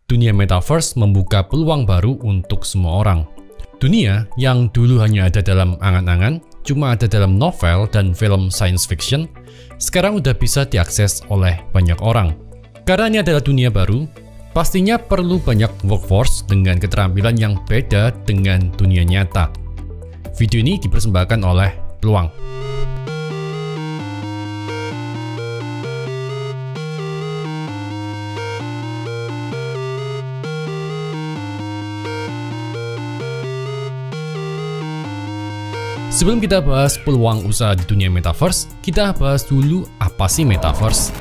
dunia metaverse membuka peluang baru untuk semua orang. Dunia yang dulu hanya ada dalam angan-angan, cuma ada dalam novel dan film science fiction, sekarang udah bisa diakses oleh banyak orang. Karena ini adalah dunia baru, pastinya perlu banyak workforce dengan keterampilan yang beda dengan dunia nyata. Video ini dipersembahkan oleh Peluang. Sebelum kita bahas peluang usaha di dunia metaverse, kita bahas dulu apa sih metaverse.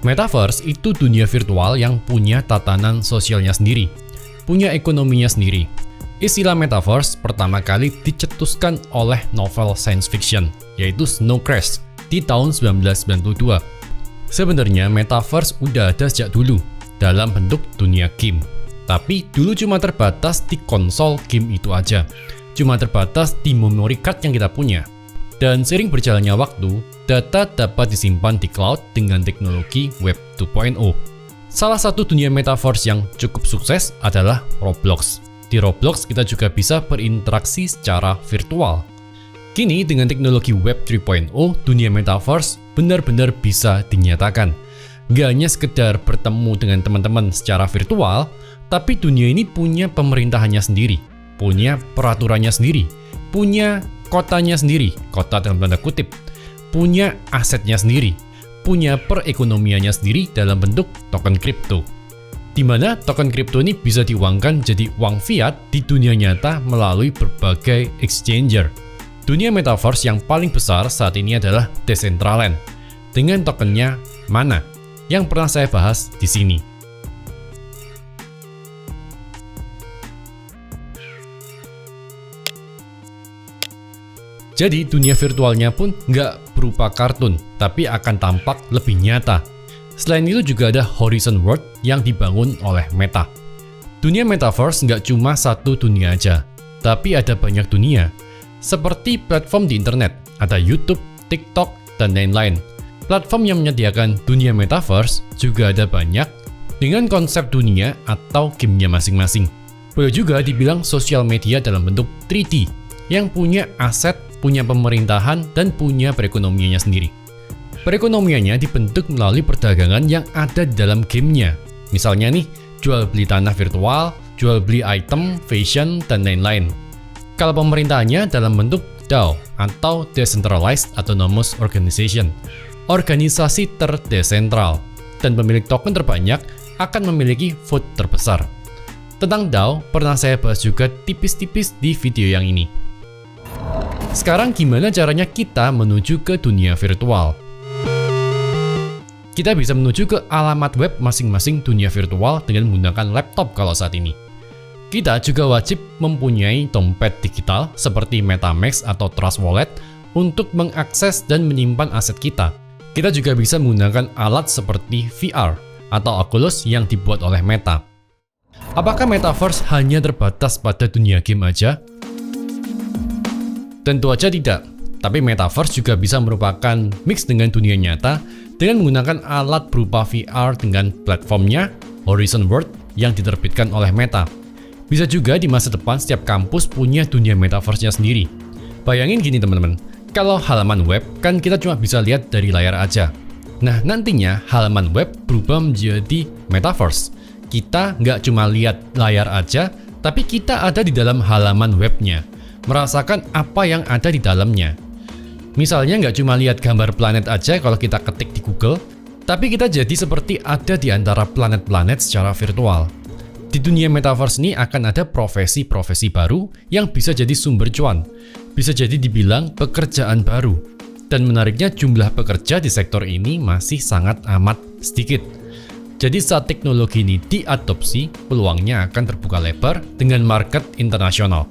Metaverse itu dunia virtual yang punya tatanan sosialnya sendiri, punya ekonominya sendiri. Istilah metaverse pertama kali dicetuskan oleh novel science fiction, yaitu Snow Crash di tahun 1992. Sebenarnya metaverse udah ada sejak dulu dalam bentuk dunia game. Tapi dulu cuma terbatas di konsol game itu aja. Cuma terbatas di memory card yang kita punya. Dan seiring berjalannya waktu, data dapat disimpan di cloud dengan teknologi Web 2.0. Salah satu dunia metaverse yang cukup sukses adalah Roblox. Di Roblox kita juga bisa berinteraksi secara virtual. Kini dengan teknologi Web 3.0, dunia metaverse benar-benar bisa dinyatakan. Gak hanya sekedar bertemu dengan teman-teman secara virtual, tapi dunia ini punya pemerintahannya sendiri, punya peraturannya sendiri, punya kotanya sendiri, kota dalam tanda kutip, punya asetnya sendiri, punya perekonomiannya sendiri dalam bentuk token kripto. Di mana token kripto ini bisa diuangkan jadi uang fiat di dunia nyata melalui berbagai exchanger. Dunia metaverse yang paling besar saat ini adalah Decentraland, dengan tokennya Mana, yang pernah saya bahas di sini. Jadi dunia virtualnya pun nggak berupa kartun, tapi akan tampak lebih nyata. Selain itu juga ada Horizon World yang dibangun oleh Meta. Dunia metaverse nggak cuma satu dunia aja, tapi ada banyak dunia. Seperti platform di internet, ada YouTube, TikTok, dan lain-lain. Platform yang menyediakan dunia metaverse juga ada banyak dengan konsep dunia atau gamenya masing-masing. Boleh juga dibilang sosial media dalam bentuk 3D yang punya aset, punya pemerintahan, dan punya perekonomiannya sendiri. Perekonomiannya dibentuk melalui perdagangan yang ada di dalam gamenya. Misalnya nih, jual beli tanah virtual, jual beli item, fashion, dan lain-lain. Kalau pemerintahannya dalam bentuk DAO atau Decentralized Autonomous Organization, organisasi terdesentral, dan pemilik token terbanyak akan memiliki vote terbesar. Tentang DAO pernah saya bahas juga tipis-tipis di video yang ini. Sekarang gimana caranya kita menuju ke dunia virtual? Kita bisa menuju ke alamat web masing-masing dunia virtual dengan menggunakan laptop kalau saat ini. Kita juga wajib mempunyai dompet digital seperti MetaMask atau Trust Wallet untuk mengakses dan menyimpan aset kita. Kita juga bisa menggunakan alat seperti VR atau Oculus yang dibuat oleh Meta. Apakah metaverse hanya terbatas pada dunia game aja? Tentu aja tidak, tapi metaverse juga bisa merupakan mix dengan dunia nyata dengan menggunakan alat berupa VR dengan platformnya Horizon World yang diterbitkan oleh Meta. Bisa juga di masa depan setiap kampus punya dunia metaverse-nya sendiri. Bayangin gini teman-teman, kalau halaman web kan kita cuma bisa lihat dari layar aja. Nah nantinya halaman web berubah menjadi metaverse. Kita nggak cuma lihat layar aja, tapi kita ada di dalam halaman webnya. Merasakan apa yang ada di dalamnya. Misalnya nggak cuma lihat gambar planet aja kalau kita ketik di Google, tapi kita jadi seperti ada di antara planet-planet secara virtual. Di dunia metaverse ini akan ada profesi-profesi baru yang bisa jadi sumber cuan, bisa jadi dibilang pekerjaan baru. Dan menariknya jumlah pekerja di sektor ini masih sangat amat sedikit. Jadi saat teknologi ini diadopsi, peluangnya akan terbuka lebar dengan market internasional.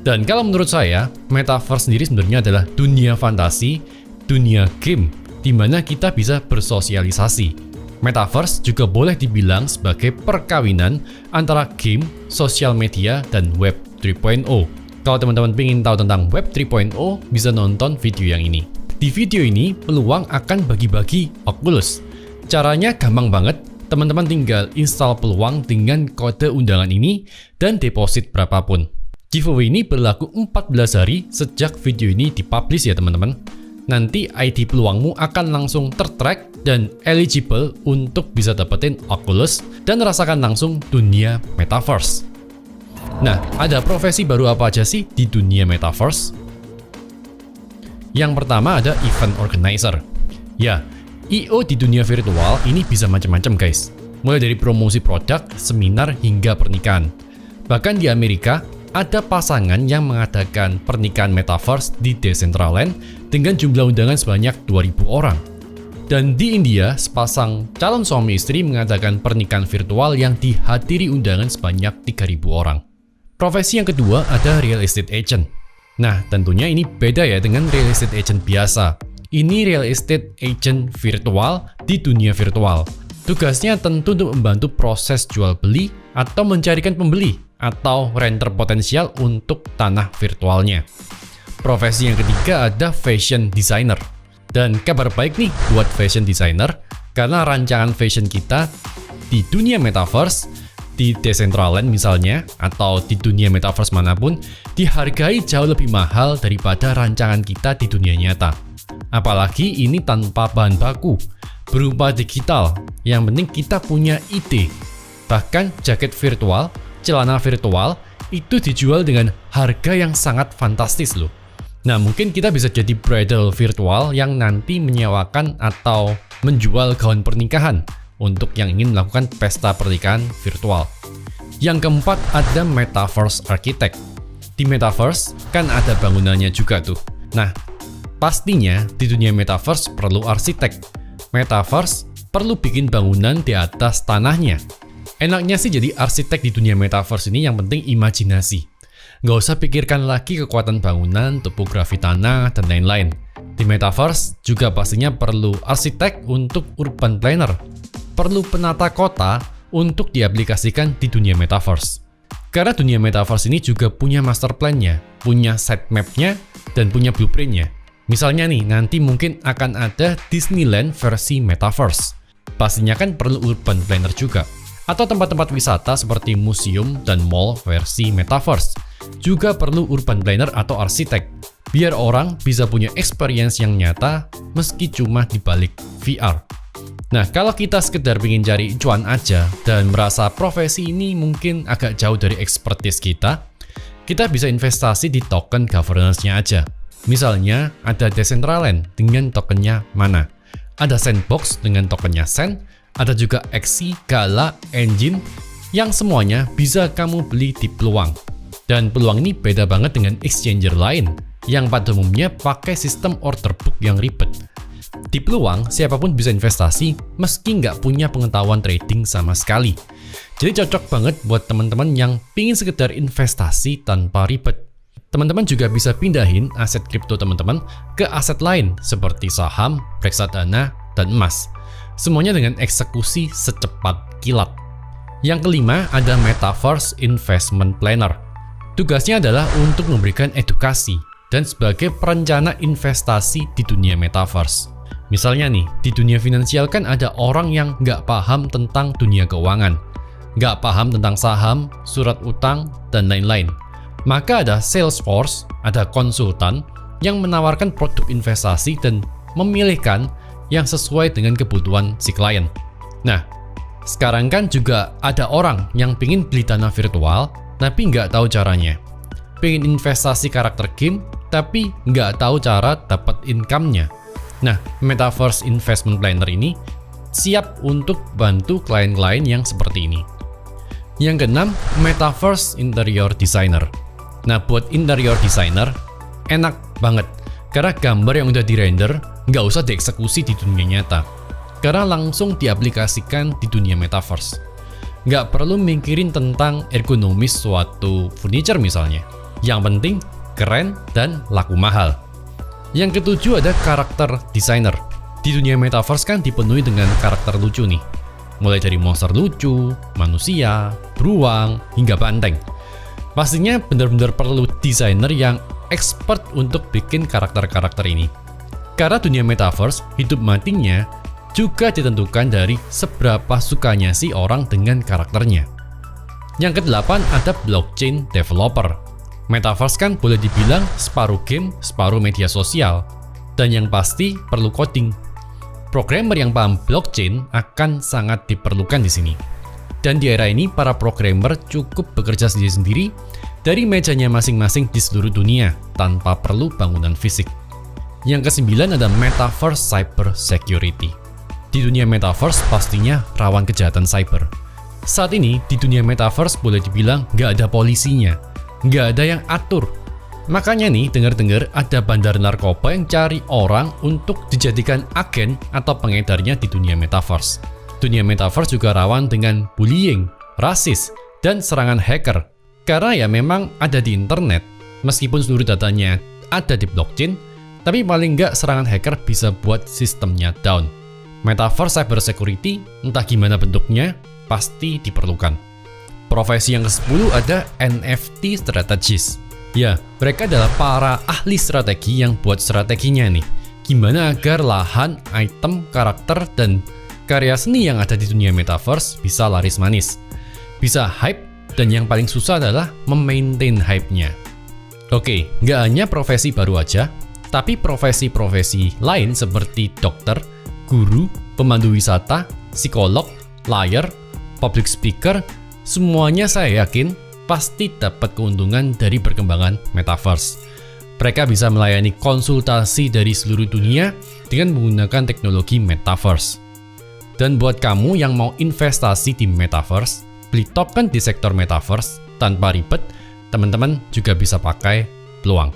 Dan kalau menurut saya, metaverse sendiri sebenarnya adalah dunia fantasi, dunia game, di mana kita bisa bersosialisasi. Metaverse juga boleh dibilang sebagai perkawinan antara game, sosial media, dan Web 3.0. Kalau teman-teman ingin tahu tentang Web 3.0, bisa nonton video yang ini. Di video ini, Peluang akan bagi-bagi Oculus. Caranya gampang banget, Teman-teman tinggal install peluang dengan kode undangan ini dan deposit berapapun. Giveaway ini berlaku 14 hari sejak video ini dipublish ya teman-teman. Nanti ID peluangmu akan langsung tertrack dan eligible untuk bisa dapetin Oculus dan rasakan langsung dunia Metaverse. Nah, ada profesi baru apa aja sih di dunia Metaverse? Yang pertama ada event organizer. Ya, I.O. di dunia virtual ini bisa macam-macam guys. Mulai dari promosi produk, seminar, hingga pernikahan. Bahkan di Amerika, ada pasangan yang mengadakan pernikahan Metaverse di Decentraland dengan jumlah undangan sebanyak 2.000 orang. Dan di India, sepasang calon suami istri mengadakan pernikahan virtual yang dihadiri undangan sebanyak 3.000 orang. Profesi yang kedua ada real estate agent. Nah, tentunya ini beda ya dengan real estate agent biasa. Ini real estate agent virtual di dunia virtual. Tugasnya tentu untuk membantu proses jual beli atau mencarikan pembeli atau renter potensial untuk tanah virtualnya. Profesi yang ketiga ada fashion designer. Dan kabar baik nih buat fashion designer, karena rancangan fashion kita di dunia Metaverse, di Decentraland misalnya, atau di dunia Metaverse manapun, dihargai jauh lebih mahal daripada rancangan kita di dunia nyata. Apalagi ini tanpa bahan baku, berupa digital, yang penting kita punya ide. Bahkan jaket virtual, celana virtual, itu dijual dengan harga yang sangat fantastis loh. Nah, mungkin kita bisa jadi bridal virtual yang nanti menyewakan atau menjual gaun pernikahan untuk yang ingin melakukan pesta pernikahan virtual. Yang keempat ada Metaverse Architect. Di Metaverse kan ada bangunannya juga tuh. Nah, pastinya di dunia Metaverse perlu arsitek. Metaverse perlu bikin bangunan di atas tanahnya. Enaknya sih jadi arsitek di dunia Metaverse ini yang penting imajinasi. Nggak usah pikirkan lagi kekuatan bangunan, topografi tanah, dan lain-lain. Di Metaverse juga pastinya perlu arsitek untuk urban planner. Perlu penata kota untuk diaplikasikan di dunia Metaverse. Karena dunia Metaverse ini juga punya master plan-nya, punya sitemap-nya, dan punya blueprint-nya. Misalnya nih, nanti mungkin akan ada Disneyland versi Metaverse. Pastinya kan perlu urban planner juga. Atau tempat-tempat wisata seperti museum dan mall versi Metaverse. Juga perlu urban planner atau arsitek, biar orang bisa punya experience yang nyata meski cuma di balik VR. Nah, kalau kita sekedar ingin cari cuan aja dan merasa profesi ini mungkin agak jauh dari expertise kita bisa investasi di token governance-nya aja. Misalnya, ada Decentraland dengan tokennya Mana. Ada Sandbox dengan tokennya Sand, ada juga Axie, Gala, Engine, yang semuanya bisa kamu beli di Peluang. Dan Peluang ini beda banget dengan exchanger lain, yang pada umumnya pakai sistem order book yang ribet. Di Peluang, siapapun bisa investasi meski nggak punya pengetahuan trading sama sekali. Jadi cocok banget buat teman-teman yang pingin sekedar investasi tanpa ribet. Teman-teman juga bisa pindahin aset kripto teman-teman ke aset lain seperti saham, reksadana, dan emas. Semuanya dengan eksekusi secepat kilat. Yang kelima ada Metaverse Investment Planner. Tugasnya adalah untuk memberikan edukasi dan sebagai perencana investasi di dunia Metaverse. Misalnya nih, di dunia finansial kan ada orang yang nggak paham tentang dunia keuangan, nggak paham tentang saham, surat utang, dan lain-lain. Maka ada Salesforce, ada konsultan yang menawarkan produk investasi dan memilihkan yang sesuai dengan kebutuhan si klien. Nah, sekarang kan juga ada orang yang pingin beli dana virtual, tapi nggak tahu caranya. Pingin investasi karakter game, tapi nggak tahu cara dapat income-nya. Nah, Metaverse Investment Planner ini siap untuk bantu klien-klien yang seperti ini. Yang keenam, Metaverse Interior Designer. Nah, buat interior designer, enak banget. Karena gambar yang udah di-render, nggak usah dieksekusi di dunia nyata. Karena langsung diaplikasikan di dunia Metaverse. Nggak perlu mikirin tentang ergonomis suatu furniture misalnya. Yang penting, keren dan laku mahal. Yang ketujuh ada karakter designer. Di dunia Metaverse kan dipenuhi dengan karakter lucu nih. Mulai dari monster lucu, manusia, beruang, hingga banteng. Pastinya benar-benar perlu desainer yang expert untuk bikin karakter-karakter ini. Karena dunia Metaverse, hidup matinya juga ditentukan dari seberapa sukanya si orang dengan karakternya. Yang kedelapan ada blockchain developer. Metaverse kan boleh dibilang separuh game, separuh media sosial. Dan yang pasti perlu coding. Programmer yang paham blockchain akan sangat diperlukan di sini. Dan di era ini para programmer cukup bekerja sendiri-sendiri dari mejanya masing-masing di seluruh dunia tanpa perlu bangunan fisik. Yang kesembilan ada Metaverse Cyber Security. Di dunia Metaverse pastinya rawan kejahatan cyber. Saat ini di dunia Metaverse boleh dibilang nggak ada polisinya, nggak ada yang atur. Makanya nih dengar-dengar ada bandar narkoba yang cari orang untuk dijadikan agen atau pengedarnya di dunia Metaverse. Dunia Metaverse juga rawan dengan bullying, rasis, dan serangan hacker. Karena ya memang ada di internet, meskipun seluruh datanya ada di blockchain, tapi paling nggak serangan hacker bisa buat sistemnya down. Metaverse Cyber Security, entah gimana bentuknya, pasti diperlukan. Profesi yang ke-10 ada NFT Strategist. Ya, mereka adalah para ahli strategi yang buat strateginya nih. Gimana agar lahan, item, karakter, dan karya seni yang ada di dunia Metaverse bisa laris manis. Bisa hype, dan yang paling susah adalah memaintain hype-nya. Oke, nggak hanya profesi baru aja, tapi profesi-profesi lain seperti dokter, guru, pemandu wisata, psikolog, lawyer, public speaker, semuanya saya yakin pasti dapat keuntungan dari perkembangan Metaverse. Mereka bisa melayani konsultasi dari seluruh dunia dengan menggunakan teknologi Metaverse. Dan buat kamu yang mau investasi di Metaverse, beli token di sektor Metaverse tanpa ribet, teman-teman juga bisa pakai peluang.